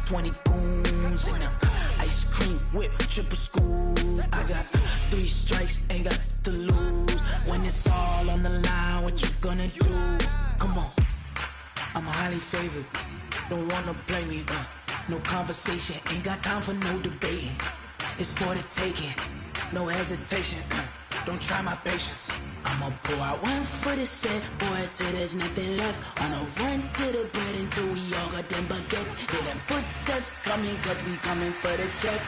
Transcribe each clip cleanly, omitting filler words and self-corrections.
20 goons in the ice cream whip, triple scoop. I got 3 strikes, ain't got to lose. When it's all on the line, what you gonna do? Come on, I'm highly favored. Don't wanna play me, no conversation, ain't got time for no debating. It's for the taking, no hesitation. Don't try my patience. I'ma pour out one for the set, boy, till there's nothing left. On a run to the bread until we all got them baguettes. Hear them footsteps coming, cause we coming for the check.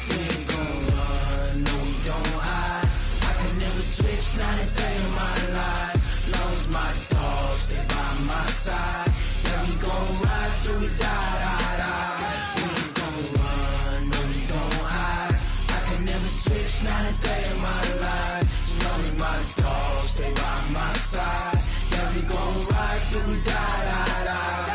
We ain't gon' run, no we don't hide. I could never switch, not a day in my life. Long as my dogs stay by my side. Yeah, we gon' ride till we die, die, die. We ain't gon' run, no we don't hide. I could never switch, not a day in my life. As long as my dogs stay by my side. Yeah, we gon' ride till we die, die, die.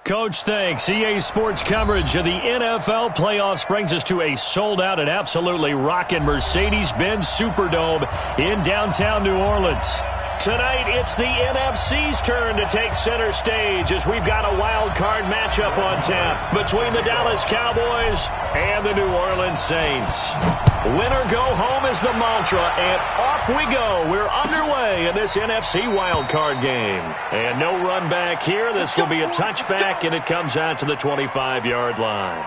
Coach, thanks. EA Sports coverage of the NFL playoffs brings us to a sold-out and absolutely rocking Mercedes-Benz Superdome in downtown New Orleans. Tonight, it's the NFC's turn to take center stage as we've got a wild card matchup on tap between the Dallas Cowboys and the New Orleans Saints. Winner go home is the mantra, and off we go. We're underway in this NFC wildcard game. And no run back here. This will be a touchback, and it comes out to the 25-yard line.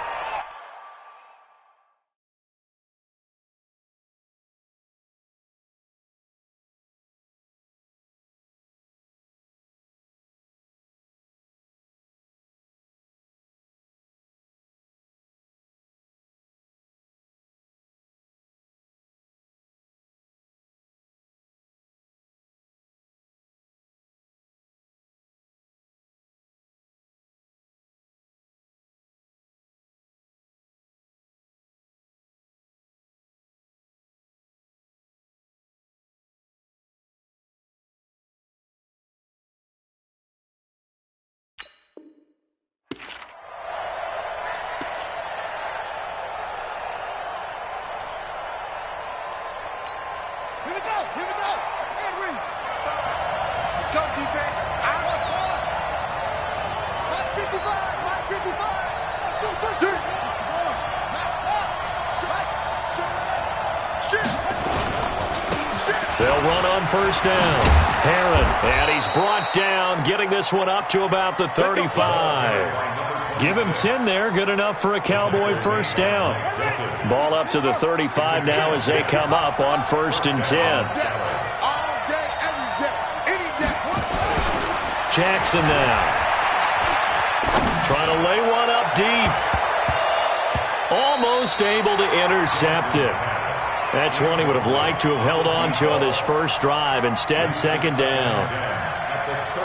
Here we go. Henry. Let's go, defense. Out of four. 55. They'll run on first down. Herron, and he's brought down, getting this one up to about the 35. Give him 10 there, good enough for a Cowboy first down. Ball up to the 35 now as they come up on 1st and 10. Jackson now. Trying to lay one up deep. Almost able to intercept it. That's one he would have liked to have held on to on this first drive. Instead, second down.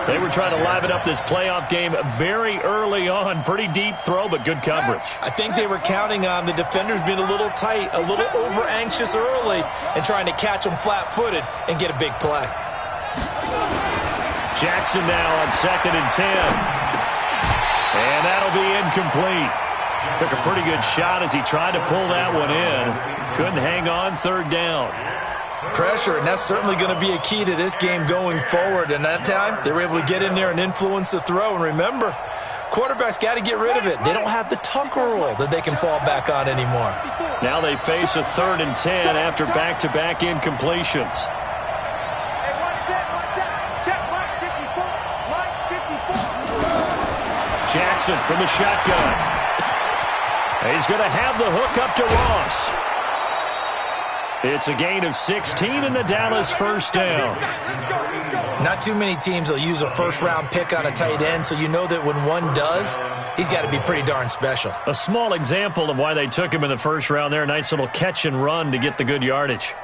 They were trying to liven up this playoff game very early on. Pretty deep throw, but good coverage. I think they were counting on the defenders being a little tight, a little over-anxious early, and trying to catch them flat-footed and get a big play. Jackson now on 2nd and 10. And that'll be incomplete. Took a pretty good shot as he tried to pull that one in. Couldn't hang on, 3rd down. Pressure, and that's certainly going to be a key to this game going forward. And that time, they were able to get in there and influence the throw. And remember, quarterbacks got to get rid of it. They don't have the Tucker rule that they can fall back on anymore. Now they face a 3rd and 10 after back-to-back incompletions. Jackson from the shotgun. He's going to have the hook up to Ross. It's a gain of 16 and the Dallas first down. Not too many teams will use a first-round pick on a tight end, so you know that when one does, he's got to be pretty darn special. A small example of why they took him in the first round there. Nice little catch and run to get the good yardage.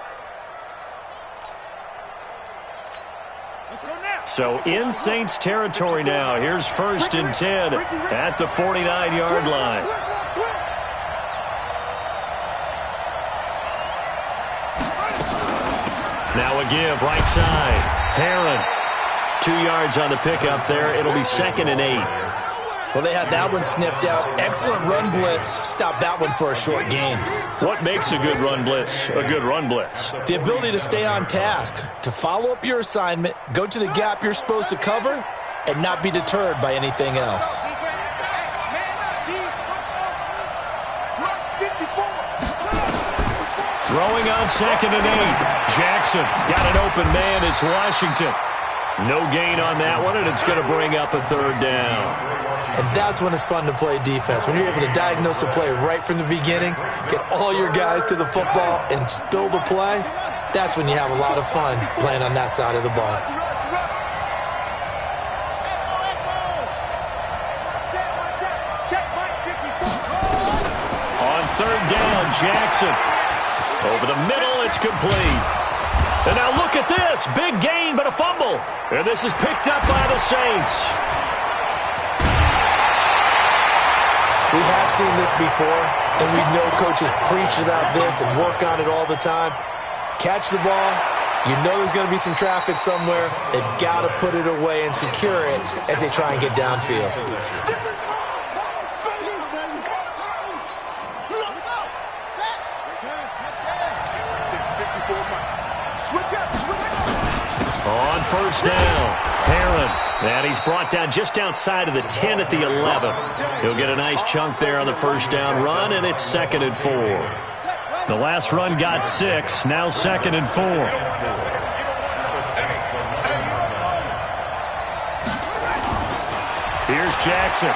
So in Saints territory now. Here's 1st and 10 at the 49-yard line. Now a give, right side. Herron. 2 yards on the pickup there. It'll be 2nd and 8. Well, they had that one sniffed out. Excellent run blitz. Stop that one for a short gain. What makes a good run blitz a good run blitz? The ability to stay on task, to follow up your assignment, go to the gap you're supposed to cover, and not be deterred by anything else. Throwing on 2nd and 8. Jackson got an open man. It's Washington. No gain on that one, and it's going to bring up a 3rd down. And that's when it's fun to play defense. When you're able to diagnose a play right from the beginning, get all your guys to the football, and spill the play, that's when you have a lot of fun playing on that side of the ball. On 3rd down, Jackson. Over the middle, it's complete. And now look at this. Big gain, but a fumble. And this is picked up by the Saints. We have seen this before, and we know coaches preach about this and work on it all the time. Catch the ball. You know there's going to be some traffic somewhere. They've got to put it away and secure it as they try and get downfield. On 1st down, Herron. And he's brought down just outside of the 10 at the 11. He'll get a nice chunk there on the 1st down run, and it's 2nd and 4. The last run got 6, now 2nd and 4. Here's Jackson.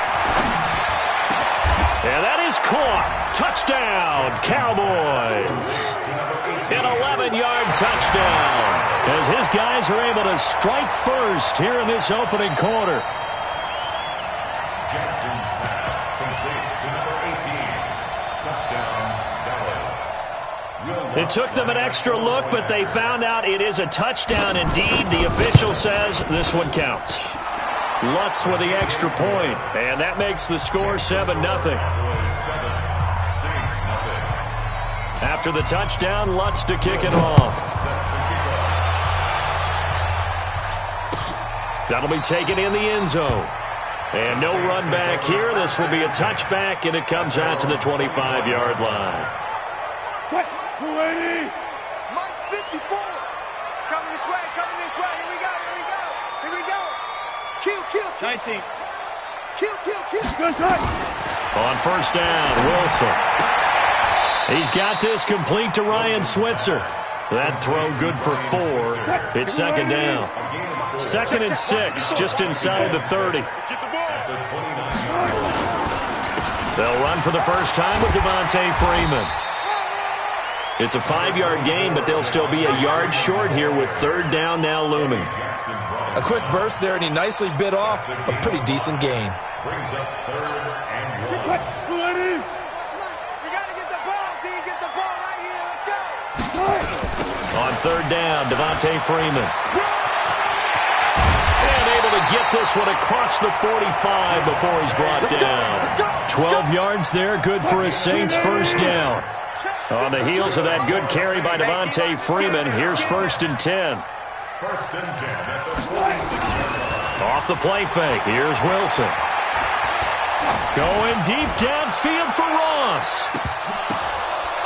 And that is caught. Touchdown, Cowboys. An 11-yard touchdown as his guys are able to strike first here in this opening quarter. Jackson's pass complete to number 18. Touchdown, Dallas. It took them an extra look, but they found out it is a touchdown indeed. The official says this one counts. Lutz with the extra point, and that makes the score 7-0. After the touchdown, Lutz to kick it off. That'll be taken in the end zone. And no run back here. This will be a touchback, and it comes out to the 25-yard line. Mike 54. It's coming this way, coming this way. Here we go, here we go, here we go. Kill. 19. Kill. Good touch. On 1st down, Wilson. He's got this complete to Ryan Switzer. That throw good for 4. It's 2nd down. 2nd and 6, just inside the 30. They'll run for the first time with Devontae Freeman. It's a 5-yard gain, but they'll still be a yard short here with 3rd down now looming. A quick burst there, and he nicely bit off a pretty decent gain. Brings up 3rd and 1. We got to get the ball, D. Get the ball right here. Let's go. third down, Devontae Freeman. And able to get this one across the 45 before he's brought down. 12 yards there, good for a Saints first down. On the heels of that good carry by Devontae Freeman, here's 1st and 10. First and 10 at the 46. Off the play fake, here's Wilson. Going deep downfield for Ross.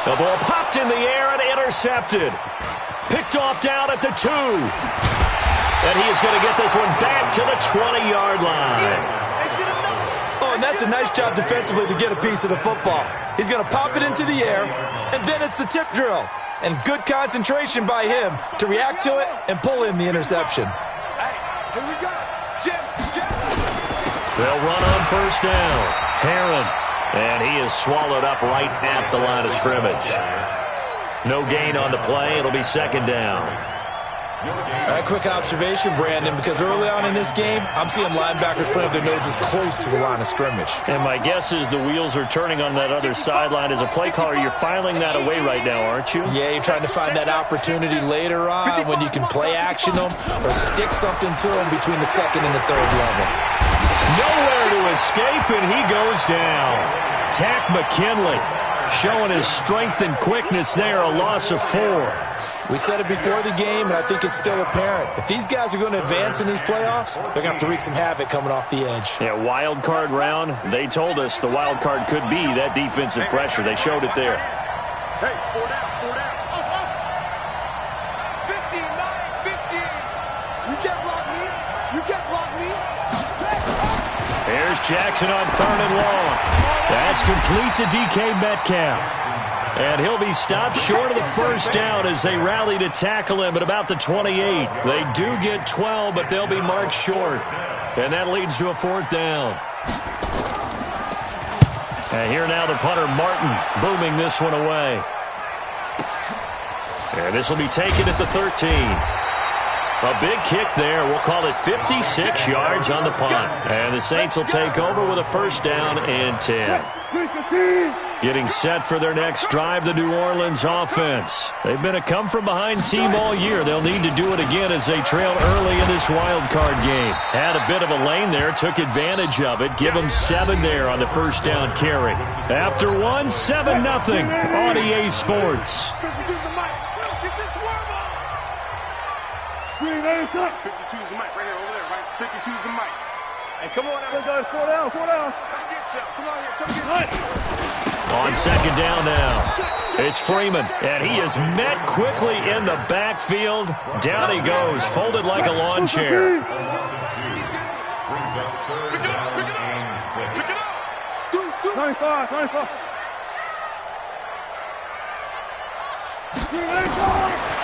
The ball popped in the air and intercepted. Picked off down at the 2. And he is going to get this one back to the 20-yard line. Oh, and that's a nice job defensively to get a piece of the football. He's going to pop it into the air, and then it's the tip drill. And good concentration by him to react to it and pull in the interception. Hey, here we go. Jim. They'll run on first down. Herron. And he is swallowed up right at the line of scrimmage. No gain on the play. It'll be second down. A quick observation, Brandon, because early on in this game, I'm seeing linebackers putting up their noses close to the line of scrimmage. And my guess is the wheels are turning on that other sideline. As a play caller, you're filing that away right now, aren't you? Yeah, you're trying to find that opportunity later on when you can play action them or stick something to them between the second and the third level. Nowhere to escape, and he goes down. Tack McKinley showing his strength and quickness there, a loss of 4. We said it before the game, and I think it's still apparent. If these guys are going to advance in these playoffs, they're going to have to wreak some havoc coming off the edge. Yeah, wild card round. They told us the wild card could be that defensive pressure. They showed it there. Hey, 4 down. 15, 9, 15. You can't block me. Here's Jackson on 3rd and long. That's complete to DK Metcalf. And he'll be stopped short of the first down as they rally to tackle him at about the 28. They do get 12, but they'll be marked short. And that leads to a 4th down. And here now the punter, Martin, booming this one away. And this will be taken at the 13. A big kick there. We'll call it 56 yards on the punt. And the Saints will take over with a first down and 10. Getting set for their next drive, the New Orleans offense. They've been a come-from-behind team all year. They'll need to do it again as they trail early in this wild card game. Had a bit of a lane there, took advantage of it. Give them 7 there on the first down carry. After 1, 7-0 on EA Sports. 52's the mic. Get this worm on. 52's the mic right here, over there, right? 52's the mic. Hey, come on out. Let's go. 4 down. Come get some. Come on here. Come get it. On second down now, it's Freeman, and he is met quickly in the backfield. Down he goes, folded like a lawn chair. Brings up 3rd down and 6. 95.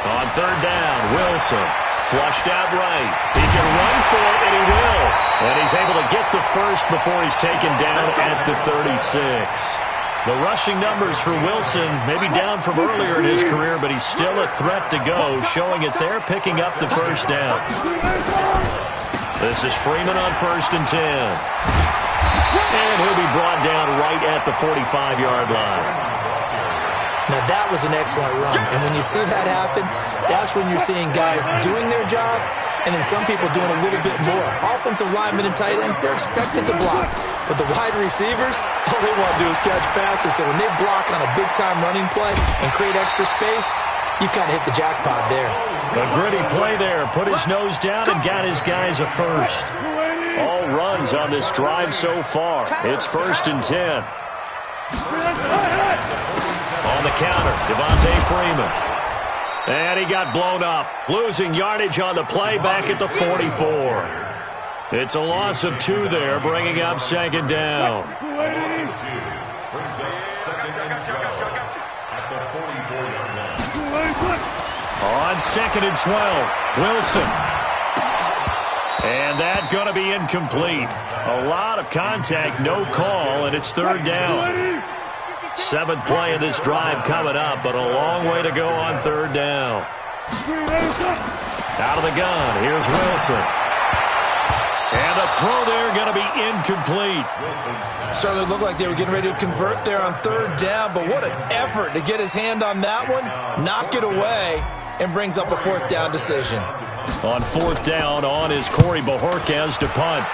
On 3rd down, Wilson, flushed out right. He can run for it, and he will. And he's able to get the first before he's taken down at the 36. The rushing numbers for Wilson may be down from earlier in his career, but he's still a threat to go, showing it there, picking up the first down. This is Freeman on 1st and 10. And he'll be brought down right at the 45-yard line. Now, that was an excellent run. And when you see that happen, that's when you're seeing guys doing their job and then some people doing a little bit more. Offensive linemen and tight ends, they're expected to block. But the wide receivers, all they want to do is catch passes. So when they block on a big-time running play and create extra space, you've kind of hit the jackpot there. A gritty play there. Put his nose down and got his guys a first. All runs on this drive so far. It's 1st and 10. On the counter, Devontae Freeman. And he got blown up. Losing yardage on the play back at the 44. It's a loss of 2 there, bringing up second down. Loss of 2. Brings up 2nd and 12 at the 44-yard line. On 2nd and 12, Wilson. And that going to be incomplete. A lot of contact, no call, and it's 3rd down. 7th play of this drive coming up, but a long way to go on 3rd down. Out of the gun, here's Wilson. And the throw there going to be incomplete. Certainly looked like they were getting ready to convert there on 3rd down, but what an effort to get his hand on that one, knock it away, and brings up a 4th down decision. On 4th down, on is Corey Bojorquez to punt.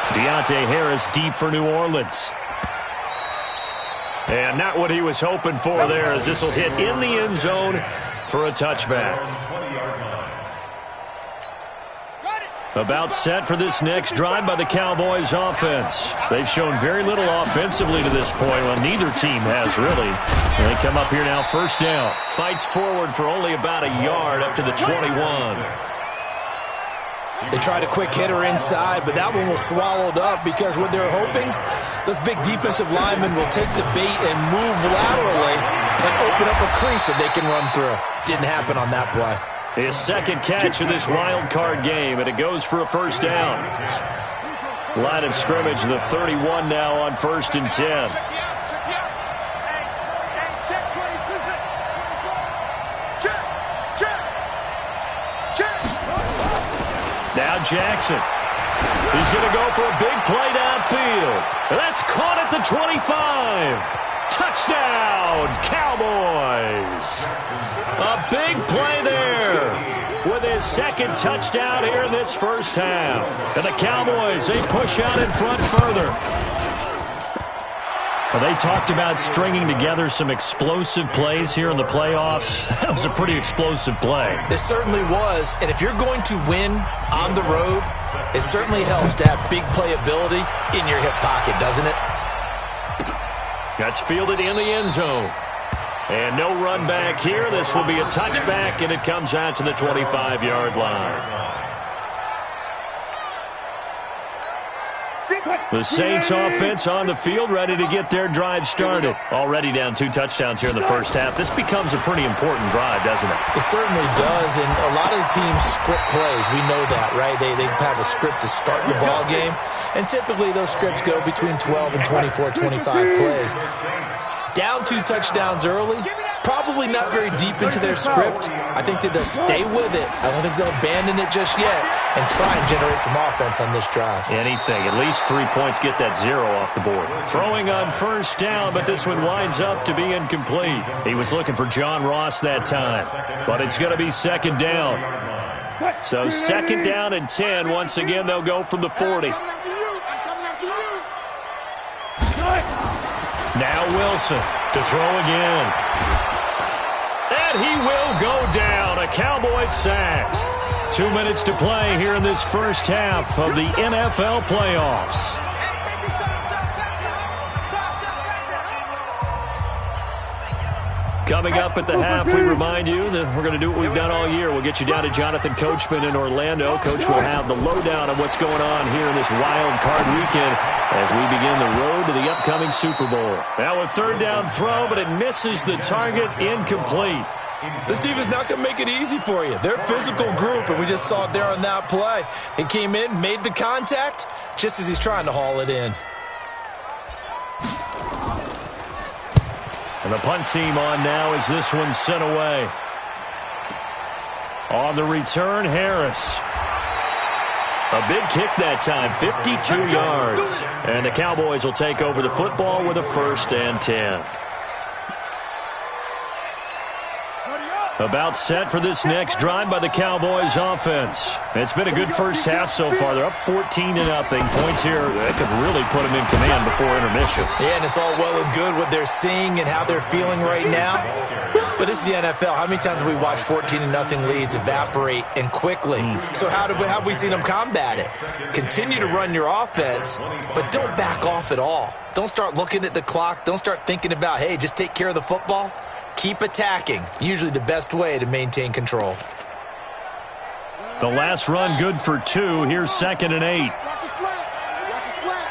Deontay Harris deep for New Orleans. And not what he was hoping for there, as this will hit in the end zone for a touchback. About set for this next drive by the Cowboys offense. They've shown very little offensively to this point. Well, neither team has really. And they come up here now, 1st down. Fights forward for only about a yard up to the 21. They tried a quick hitter inside, but that one was swallowed up because what they're hoping, those big defensive linemen will take the bait and move laterally and open up a crease that they can run through. Didn't happen on that play. His 2nd catch of this wild card game, and it goes for a 1st down. Line of scrimmage, the 31 now on 1st and 10. Now Jackson. He's going to go for a big play downfield. That's caught at the 25. Touchdown, Cowboys. A big play there with his 2nd touchdown here in this 1st half. And the Cowboys, they push out in front further. Well, they talked about stringing together some explosive plays here in the playoffs. That was a pretty explosive play. It certainly was. And if you're going to win on the road, it certainly helps to have big playability in your hip pocket, doesn't it? That's fielded in the end zone. And no run back here. This will be a touchback, and it comes out to the 25-yard line. The Saints offense on the field, ready to get their drive started. Already down 2 touchdowns here in the 1st half. This becomes a pretty important drive, doesn't it? It certainly does, and a lot of the teams script plays. We know that, right? They have a script to start the ball game, and typically those scripts go between 12 and 24, 25 plays. Down 2 touchdowns early, probably not very deep into their script. I think that they'll stay with it. I don't think they'll abandon it just yet and try and generate some offense on this drive. Anything. At least 3 points, get that 0 off the board. Throwing on 1st down, but this one winds up to be incomplete. He was looking for John Ross that time, but it's going to be 2nd down. So 2nd down and 10. Once again, they'll go from the 40. Now Wilson to throw again. And he will go down. A Cowboys sack. 2 minutes to play here in this 1st half of the NFL playoffs. Coming up at the half, we remind you that we're going to do what we've done all year. We'll get you down to Jonathan Coachman in Orlando. Coach will have the lowdown on what's going on here in this wild card weekend as we begin the road to the upcoming Super Bowl. Now a 3rd down throw, but it misses the target, incomplete. This defense is not going to make it easy for you. They're a physical group, and we just saw it there on that play. He came in, made the contact, just as he's trying to haul it in. And the punt team on now as this one's sent away. On the return, Harris. A big kick that time, 52 yards. And the Cowboys will take over the football with a 1st and 10. About set for this next drive by the Cowboys offense. It's been a good 1st half so far. They're up 14-0. Points here that could really put them in command before intermission. Yeah, and it's all well and good what they're seeing and how they're feeling right now. But this is the NFL. How many times have we watched 14-0 leads evaporate and quickly? So how have we seen them combat it? Continue to run your offense, but don't back off at all. Don't start looking at the clock. Don't start thinking about, hey, just take care of the football. Keep attacking. Usually the best way to maintain control. The last run good for 2. Here's 2nd and 8. Watch the slant. Watch the slant.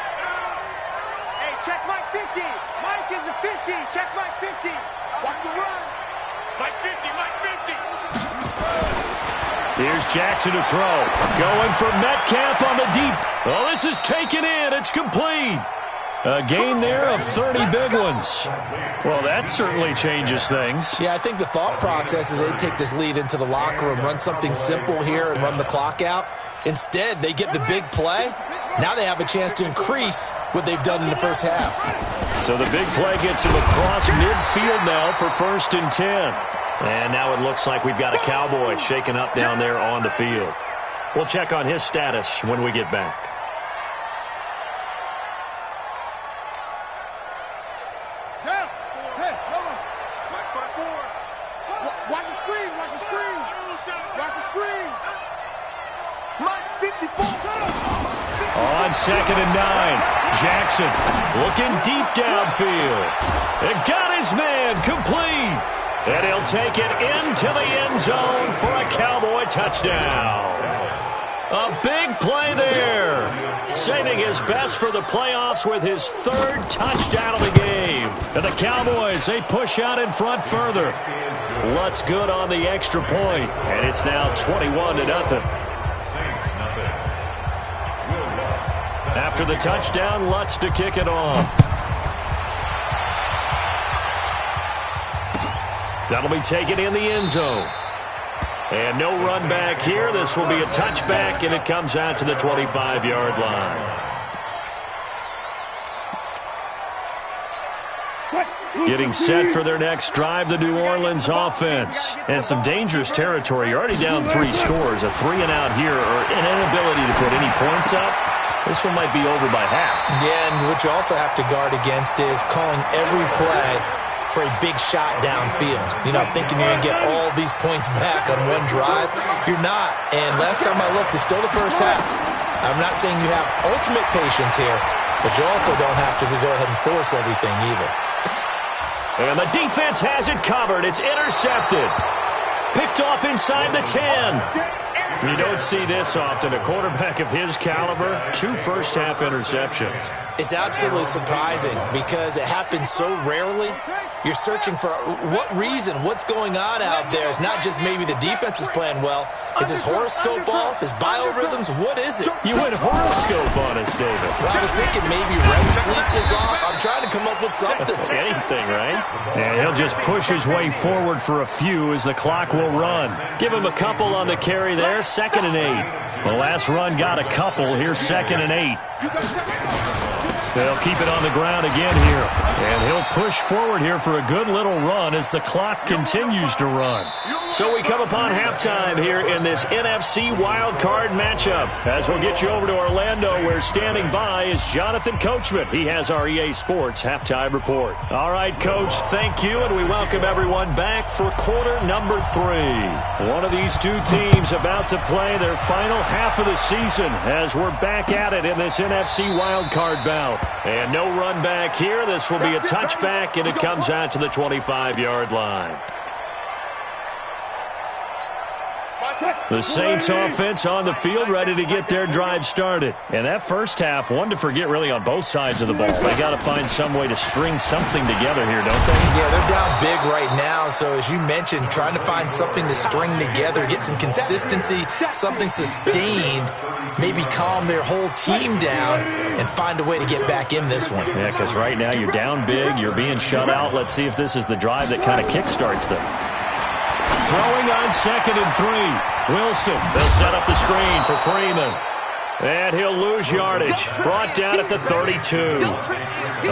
Hey, check Mike 50. Mike is a 50. Check Mike 50. Watch the run. Mike 50. Mike 50. Here's Jackson to throw. Going for Metcalf on the deep. Oh, this is taken in. It's complete. A gain there of 30 big ones. Well, that certainly changes things. Yeah, I think the thought process is they take this lead into the locker room, run something simple here and run the clock out. Instead, they get the big play. Now they have a chance to increase what they've done in the 1st half. So the big play gets him across midfield now for 1st and 10. And now it looks like we've got a Cowboy shaken up down there on the field. We'll check on his status when we get back. Hey, watch the screen, watch the screen. Watch the screen. Mike 54. On 2nd and 9, Jackson looking deep downfield. And got his man complete. And he'll take it into the end zone for a Cowboy touchdown. A big play there. Saving his best for the playoffs with his 3rd touchdown of the game. And the Cowboys, they push out in front further. Lutz good on the extra point. And it's now 21-0. After the touchdown, Lutz to kick it off. That'll be taken in the end zone. And no run back here. This will be a touchback, and it comes out to the 25-yard line. Getting set for their next drive, the New Orleans offense. And some dangerous territory. You're already down 3 scores. A 3-and-out here, or an inability to put any points up. This one might be over by half. Yeah, and what you also have to guard against is calling every play for a big shot downfield. You're not thinking you're going to get all these points back on one drive. You're not. And last time I looked, it's still the first half. I'm not saying you have ultimate patience here, but you also don't have to go ahead and force everything either. And the defense has it covered. It's intercepted. Picked off inside the 10. You don't see this often. A quarterback of his caliber, 2 first-half interceptions. It's absolutely surprising because it happens so rarely. You're searching for what reason, what's going on out there. It's not just maybe the defense is playing well. Is his horoscope off? His biorhythms? What is it? You went horoscope on us, David. Well, I was thinking maybe REM sleep is off. I'm trying to come up with something. Anything, right? And he'll just push his way forward for a few as the clock will run. Give him a couple on the carry there. 2nd and 8. The last run got a couple. Here's 2nd and 8. They'll keep it on the ground again here. And he'll push forward here for a good little run as the clock continues to run. So we come upon halftime here in this NFC wildcard matchup. As we'll get you over to Orlando, where standing by is Jonathan Coachman. He has our EA Sports halftime report. All right, Coach, thank you, and we welcome everyone back for quarter number 3. One of these two teams about to play their final half of the season as we're back at it in this NFC wildcard bout. And no run back here. This will be a touchback, and it comes out to the 25-yard line. The Saints offense on the field, ready to get their drive started. And that first half, one to forget really on both sides of the ball. They got to find some way to string something together here, don't they? Yeah, they're down big right now. So as you mentioned, trying to find something to string together, get some consistency, something sustained, maybe calm their whole team down and find a way to get back in this one. Yeah, because right now you're down big, you're being shut out. Let's see if this is the drive that kind of kickstarts them. Throwing on 2nd and 3. Wilson, they'll set up the screen for Freeman. And he'll lose yardage. Brought down at the 32.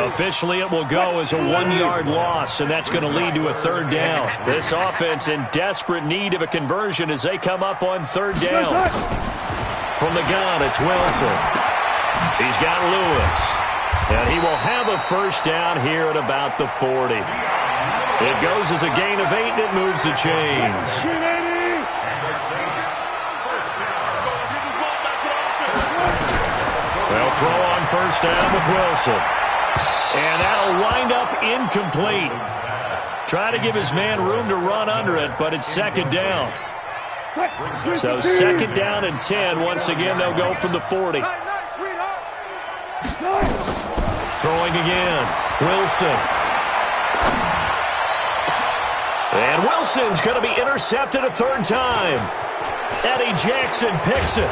Officially, it will go as a 1-yard loss, and that's going to lead to a 3rd down. This offense in desperate need of a conversion as they come up on 3rd down. From the gun, it's Wilson. He's got Lewis. And he will have a 1st down here at about the 40. It goes as a gain of 8, and it moves the chains. They'll throw on 1st down with Wilson. And that'll wind up incomplete. Try to give his man room to run under it, but it's 2nd down. So 2nd down and 10. Once again, they'll go from the 40. Throwing again. Wilson. And Wilson's going to be intercepted a 3rd time. Eddie Jackson picks it.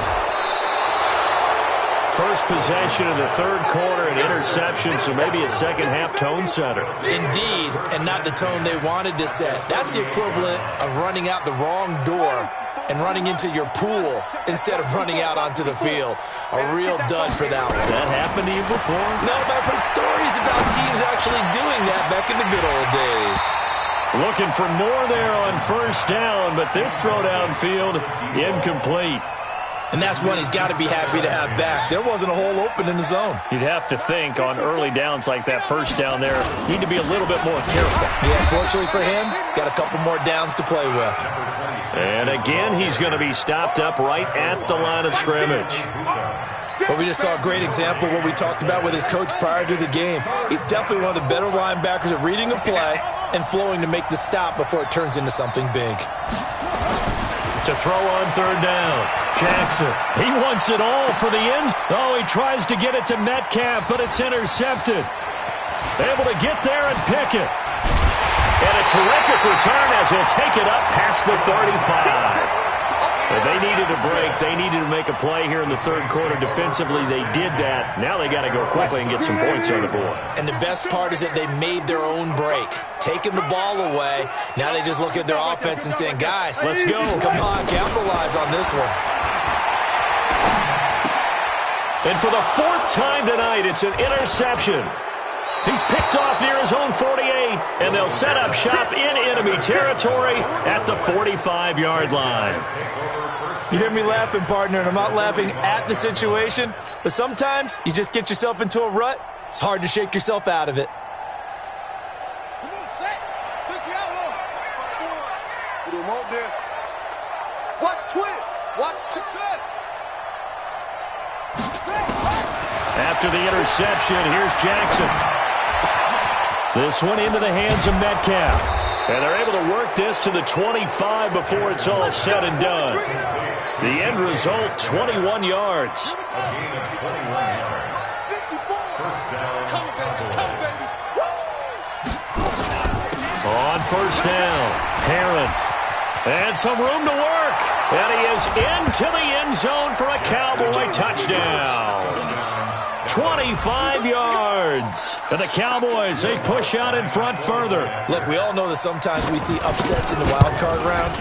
First possession of the 3rd quarter, an interception, so maybe a second-half tone setter. Indeed, and not the tone they wanted to set. That's the equivalent of running out the wrong door and running into your pool instead of running out onto the field. A real dud for that one. Has that happened to you before? No, but I've heard stories about teams actually doing that back in the good old days. Looking for more there on first down, but this throw downfield incomplete. And that's one he's got to be happy to have back. There wasn't a hole open in the zone. You'd have to think on early downs like that first down there, need to be a little bit more careful. Yeah, unfortunately for him, got a couple more downs to play with. And again, he's going to be stopped up right at the line of scrimmage. But we just saw a great example of what we talked about with his coach prior to the game. He's definitely one of the better linebackers at reading a play and flowing to make the stop before it turns into something big. To throw on third down, Jackson. He wants it all for the end. Oh, he tries to get it to Metcalf, but it's intercepted. Able to get there and pick it. And a terrific return as he'll take it up past the 35. Well, they needed a break. They needed to make a play here in the third quarter. Defensively, they did that. Now they got to go quickly and get some points on the board. And the best part is that they made their own break. Taking the ball away. Now they just look at their offense and saying, guys, let's go. Come on, capitalize on this one. And for the fourth time tonight, it's an interception. He's picked off near his own 48, and they'll set up shop in enemy territory at the 45-yard line. You hear me laughing, partner, and I'm not laughing at the situation, but sometimes you just get yourself into a rut. It's hard to shake yourself out of it. Come on, set. Push the outlaw. We don't want this. Watch twist. Watch the set. After the interception, here's Jackson. This one into the hands of Metcalf. And they're able to work this to the 25 before it's all said and done. The end result, 21 yards. A gain of 21 yards. First down. On first down, Herron. And some room to work. And he is into the end zone for a Cowboy touchdown. 25 yards. And the Cowboys, they push out in front further. Look, we all know that sometimes we see upsets in the wild card round.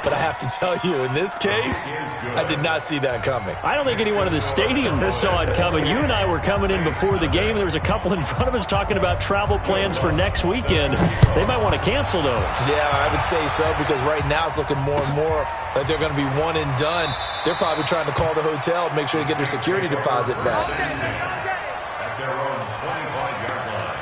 But I have to tell you, in this case, I did not see that coming. I don't think anyone in the stadium saw it coming. You and I were coming in before the game. There was a couple in front of us talking about travel plans for next weekend. They might want to cancel those. Yeah, I would say so, because right now it's looking more and more like they're going to be one and done. They're probably trying to call the hotel and make sure they get their security deposit back. At their own 25-yard line.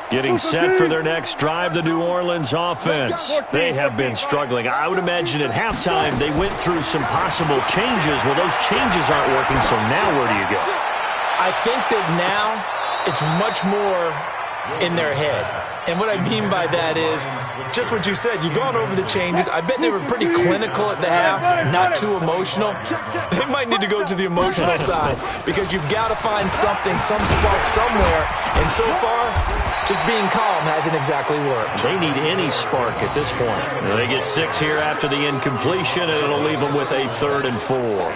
Getting set for their next drive, the New Orleans offense. They have been struggling. I would imagine at halftime they went through some possible changes. Well, those changes aren't working, so now where do you go? I think that now it's much more in their head. And what I mean by that is just what you said. You've gone over the changes. I bet they were pretty clinical at the half, not too emotional. They might need to go to the emotional side because you've got to find something, some spark somewhere. And so far, just being calm hasn't exactly worked. They need any spark at this point. They get 6 here after the incompletion, and it'll leave them with a 3rd and 4.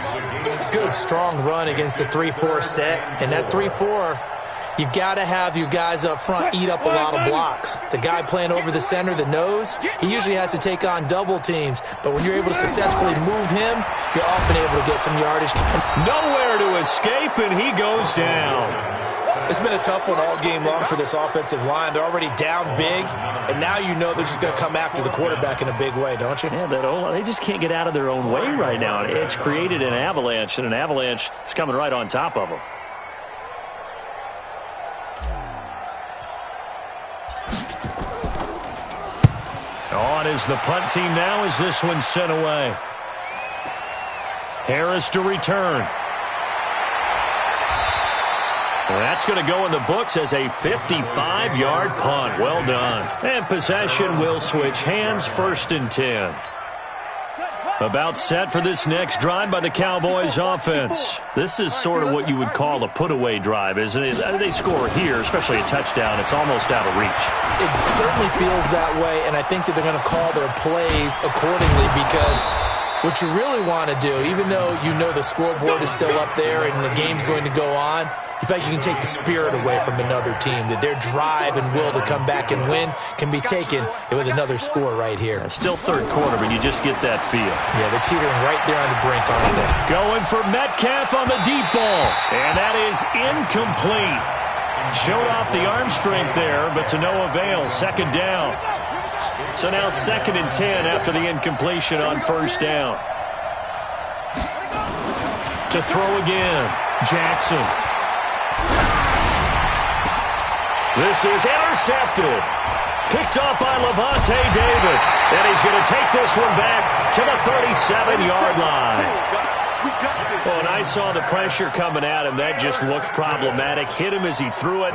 Good, strong run against the 3-4 set. And that 3-4, you've got to have your guys up front eat up a lot of blocks. The guy playing over the center, the nose, he usually has to take on double teams. But when you're able to successfully move him, you're often able to get some yardage. Nowhere to escape, and he goes down. It's been a tough one all game long for this offensive line. They're already down big, and now you know they're just going to come after the quarterback in a big way, don't you? Yeah, they just can't get out of their own way right now. It's created an avalanche, and an avalanche is coming right on top of them. On is the punt team now as this one's sent away. Harris to return. Well, that's going to go in the books as a 55-yard punt. Well done. And possession will switch hands, 1st and 10. About set for this next drive by the Cowboys offense. This is sort of what you would call a put-away drive, isn't it? They score here, especially a touchdown. It's almost out of reach. It certainly feels that way, and I think that they're going to call their plays accordingly because what you really want to do, even though you know the scoreboard is still up there and the game's going to go on, you feel like you can take the spirit away from another team, that their drive and will to come back and win can be taken with another score right here. Still third quarter, but you just get that feel. Yeah, they're teetering right there on the brink, aren't they? Going for Metcalf on the deep ball, and that is incomplete. Showed off the arm strength there, but to no avail. Second down. So now 2nd and 10 after the incompletion on first down. To throw again, Jackson. This is intercepted. Picked off by Levante David. And he's going to take this one back to the 37-yard line. Well, and I saw the pressure coming at him. That just looked problematic. Hit him as he threw it,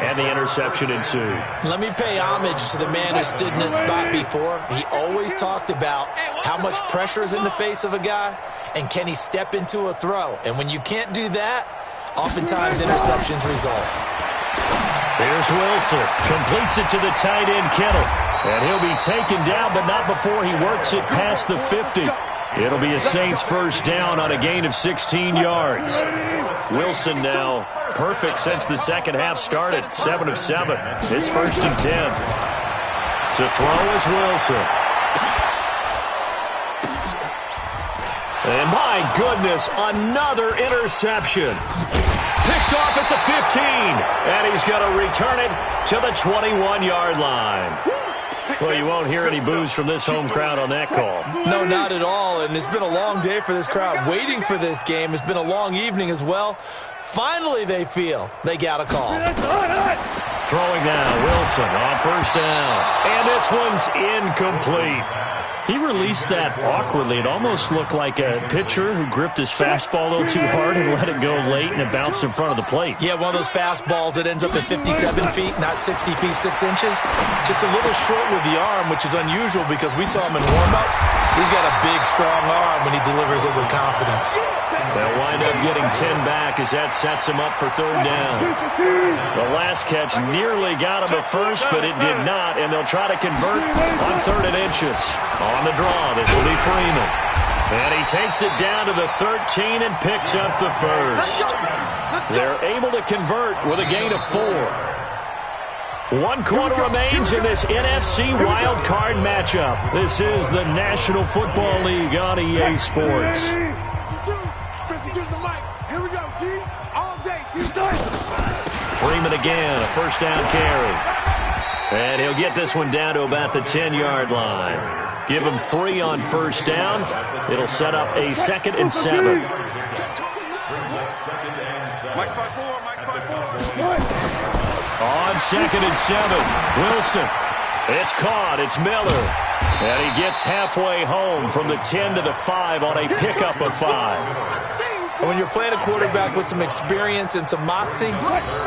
and the interception ensued. Let me pay homage to the man who stood in this spot before. He always talked about how much pressure is in the face of a guy, and can he step into a throw. And when you can't do that, oftentimes interceptions result. Here's Wilson. Completes it to the tight end, Kittle. And he'll be taken down, but not before he works it past the 50. It'll be a Saints first down on a gain of 16 yards. Wilson now perfect since the second half started. 7 of 7. It's 1st and 10. To throw is Wilson. And my goodness, another interception. Picked off at the 15. And he's going to return it to the 21-yard line. Well, you won't hear any boos from this home crowd on that call. No, not at all. And it's been a long day for this crowd waiting for this game. It's been a long evening as well. Finally, they feel they got a call. Throwing now, Wilson on first down. And this one's incomplete. He released that awkwardly. It almost looked like a pitcher who gripped his fastball a little too hard and let it go late, and it bounced in front of the plate. Yeah, one of those fastballs that ends up at 57 feet, not 60 feet, 6 inches. Just a little short with the arm, which is unusual because we saw him in warm-ups. He's got a big, strong arm when he delivers it with confidence. They'll wind up getting 10 back as that sets him up for third down. The last catch nearly got him at first, but it did not, and they'll try to convert on 3rd and inches. On the draw, this will be Freeman. And he takes it down to the 13 and picks up the first. They're able to convert with a gain of 4. 1 quarter remains in this NFC wild card matchup. This is the National Football League on EA Sports. 52's the mic. Here we go, D. All day. Freeman again, a first down carry. And he'll get this one down to about the 10-yard line. Give him 3 on first down. It'll set up a 2nd and 7. On 2nd and 7, Wilson. It's caught. It's Miller. And he gets halfway home from the 10 to the 5 on a pickup of 5. And when you're playing a quarterback with some experience and some moxie,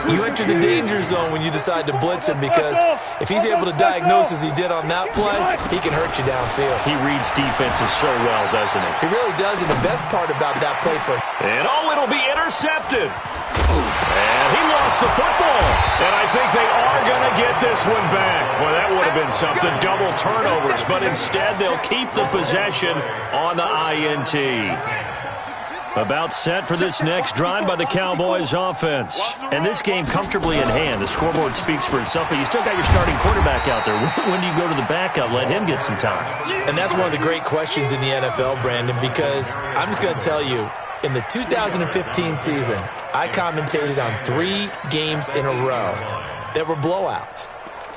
you enter the danger zone when you decide to blitz him, because if he's able to diagnose as he did on that play, he can hurt you downfield. He reads defenses so well, doesn't he? He really does, and the best part about that play for him. And it'll be intercepted. And he lost the football. And I think they are going to get this one back. Well, that would have been something, double turnovers, but instead they'll keep the possession on the INT. About set for this next drive by the Cowboys offense. And this game comfortably in hand. The scoreboard speaks for itself, but you still got your starting quarterback out there. When do you go to the backup? Let him get some time. And that's one of the great questions in the NFL, Brandon, because I'm just going to tell you, in the 2015 season, I commentated on 3 games in a row that were blowouts.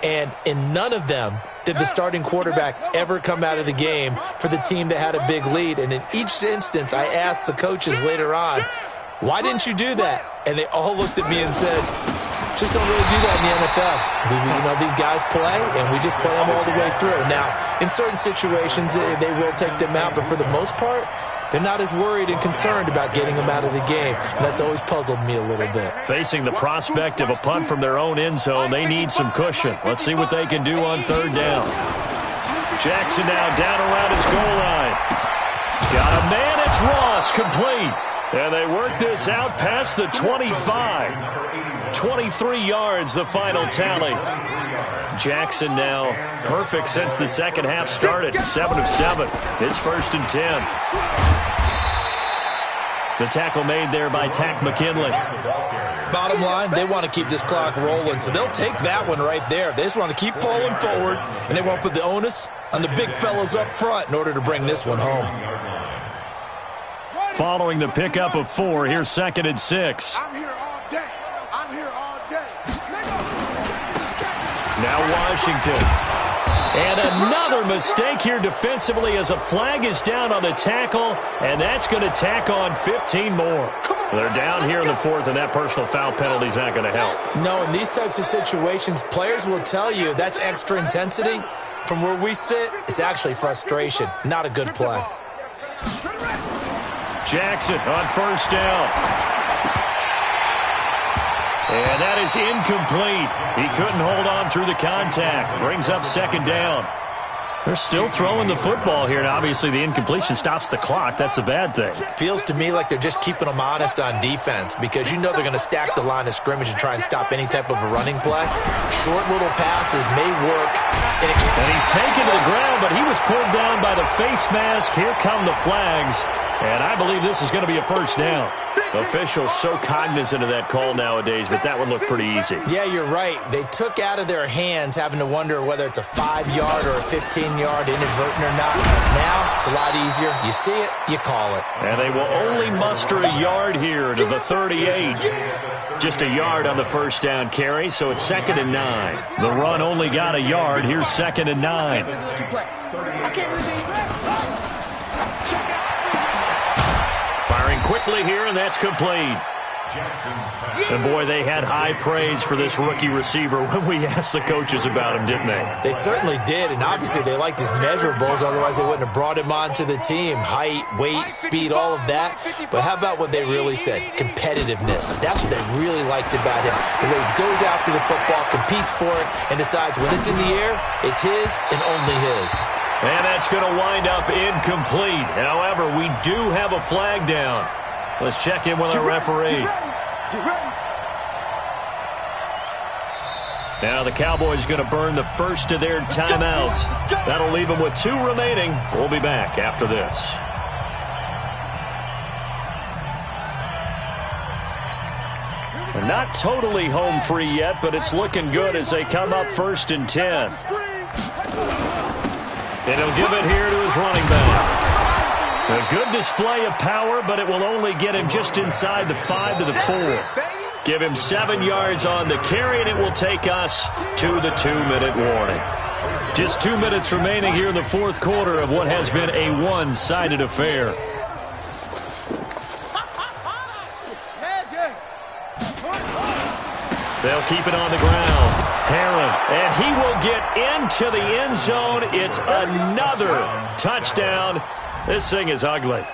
And in none of them did the starting quarterback ever come out of the game for the team that had a big lead. And in each instance, I asked the coaches later on, why didn't you do that? And they all looked at me and said, just don't really do that in the NFL. These guys play, and we just play them all the way through. Now, in certain situations, they will take them out, but for the most part, they're not as worried and concerned about getting them out of the game. And that's always puzzled me a little bit. Facing the prospect of a punt from their own end zone, they need some cushion. Let's see what they can do on third down. Jackson now down around his goal line. Got a man, it's Ross, complete. And they work this out past the 25. 23 yards, the final tally. Jackson now perfect since the second half started. 7 of 7. It's 1st and 10. The tackle made there by Tack McKinley. Bottom line, they want to keep this clock rolling, so they'll take that one right there. They just want to keep falling forward, and they want to put the onus on the big fellas up front in order to bring this one home. Following the pickup of 4, here's 2nd and 6. I'm here all day. I'm here all day. Now Washington. And another mistake here defensively as a flag is down on the tackle, and that's going to tack on 15 more. They're down here in the 4th, and that personal foul penalty is not going to help. No, in these types of situations, players will tell you that's extra intensity. From where we sit, it's actually frustration, not a good play. Jackson on 1st down. And that is incomplete. He couldn't hold on through the contact. Brings up 2nd down. They're still throwing the football here, and obviously the incompletion stops the clock. That's a bad thing. Feels to me like they're just keeping them honest on defense because you know they're going to stack the line of scrimmage and try and stop any type of a running play. Short little passes may work. And he's taken to the ground, but he was pulled down by the face mask. Here come the flags. And I believe this is going to be a 1st down. Officials so cognizant of that call nowadays, but that would look pretty easy. Yeah, you're right. They took out of their hands having to wonder whether it's a 5-yard or a 15-yard inadvertent or not. Now, it's a lot easier. You see it, you call it. And they will only muster a yard here to the 38. Just a yard on the 1st down carry, so it's 2nd and 9. The run only got a yard. Here's 2nd and 9. Firing quickly here, and that's complete. And boy, they had high praise for this rookie receiver when we asked the coaches about him, didn't they? They certainly did, and obviously they liked his measurables, otherwise they wouldn't have brought him onto the team. Height, weight, speed, all of that. But how about what they really said? Competitiveness. That's what they really liked about him. The way he goes after the football, competes for it, and decides when it's in the air, it's his and only his. And that's going to wind up incomplete. However, we do have a flag down. Let's check in with our referee. Now the Cowboys going to burn the first of their timeouts. That'll leave them with 2 remaining. We'll be back after this. And not totally home free yet, but it's looking good as they come up 1st and 10. And he'll give it here to his running back. A good display of power, but it will only get him just inside the 5 to the 4. Give him 7 yards on the carry, and it will take us to the 2-minute warning. Just 2 minutes remaining here in the 4th quarter of what has been a one-sided affair. They'll keep it on the ground. Herron, and he will get into the end zone. It's another touchdown. This thing is ugly.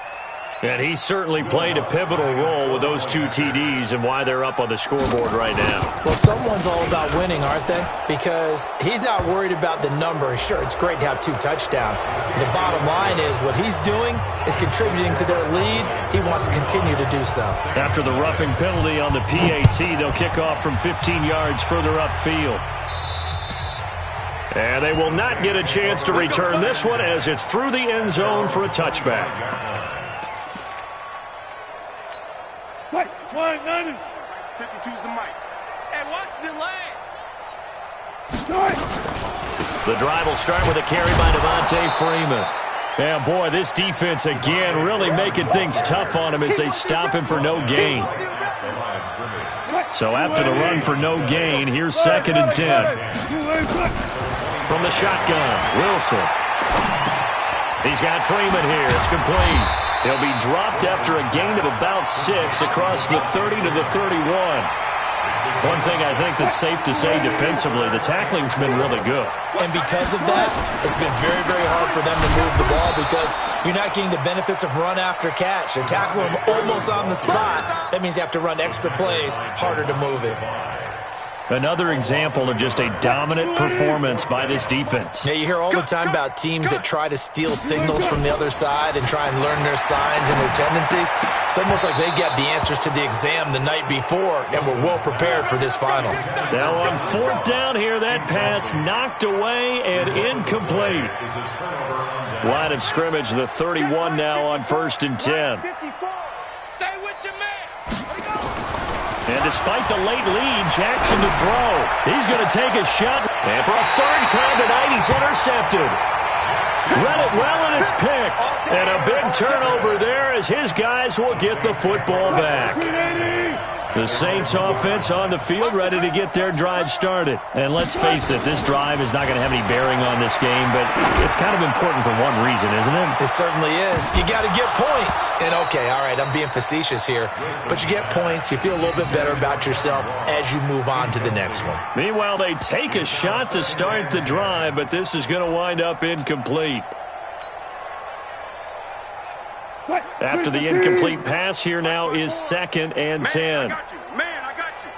And he certainly played a pivotal role with those 2 TDs and why they're up on the scoreboard right now. Well, someone's all about winning, aren't they? Because he's not worried about the number. Sure, it's great to have 2 touchdowns. But the bottom line is what he's doing is contributing to their lead. He wants to continue to do so. After the roughing penalty on the PAT, they'll kick off from 15 yards further upfield. And they will not get a chance to return this one as it's through the end zone for a touchback. Wait, 52's the mic. Hey, watch the lane. The drive will start with a carry by Devontae Freeman. And boy, this defense again really making things tough on him as they stop him for no gain. So after the run for no gain, here's 2nd and 10. From the shotgun, Wilson. He's got Freeman here. It's complete. He'll be dropped after a gain of about 6 across the 30 to the 31. One thing I think that's safe to say defensively, the tackling's been really good. And because of that, it's been very, very hard for them to move the ball because you're not getting the benefits of run after catch. They're tackling them almost on the spot. That means you have to run extra plays, harder to move it. Another example of just a dominant performance by this defense. Yeah, you hear all the time about teams that try to steal signals from the other side and try and learn their signs and their tendencies. It's almost like they get the answers to the exam the night before and were well prepared for this final. Now on 4th down here, that pass knocked away and incomplete. Line of scrimmage, the 31 now on 1st and 10. Stay with your man. And despite the late lead, Jackson to throw. He's going to take a shot. And for a third time tonight, he's intercepted. Read it well, and it's picked. And a big turnover there as his guys will get the football back. The Saints offense on the field ready to get their drive started. And let's face it, this drive is not going to have any bearing on this game, but it's kind of important for one reason, isn't it? It certainly is. You got to get points. And okay, all right, I'm being facetious here, but you get points, you feel a little bit better about yourself as you move on to the next one. Meanwhile, they take a shot to start the drive, but this is going to wind up incomplete. After the incomplete pass, here now is 2nd and 10. I got you.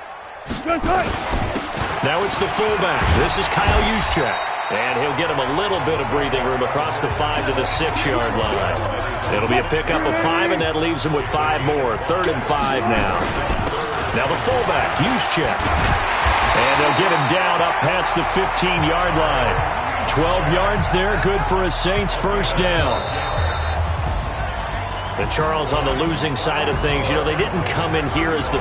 Now it's the fullback. This is Kyle Juszczyk. And he'll get him a little bit of breathing room across the 5 to the 6-yard line. It'll be a pickup of 5, and that leaves him with 5 more. 3rd and 5 now. Now the fullback, Juszczyk. And they'll get him down up past the 15-yard line. 12 yards there, good for a Saints first down. And Charles, on the losing side of things, you know, they didn't come in here as the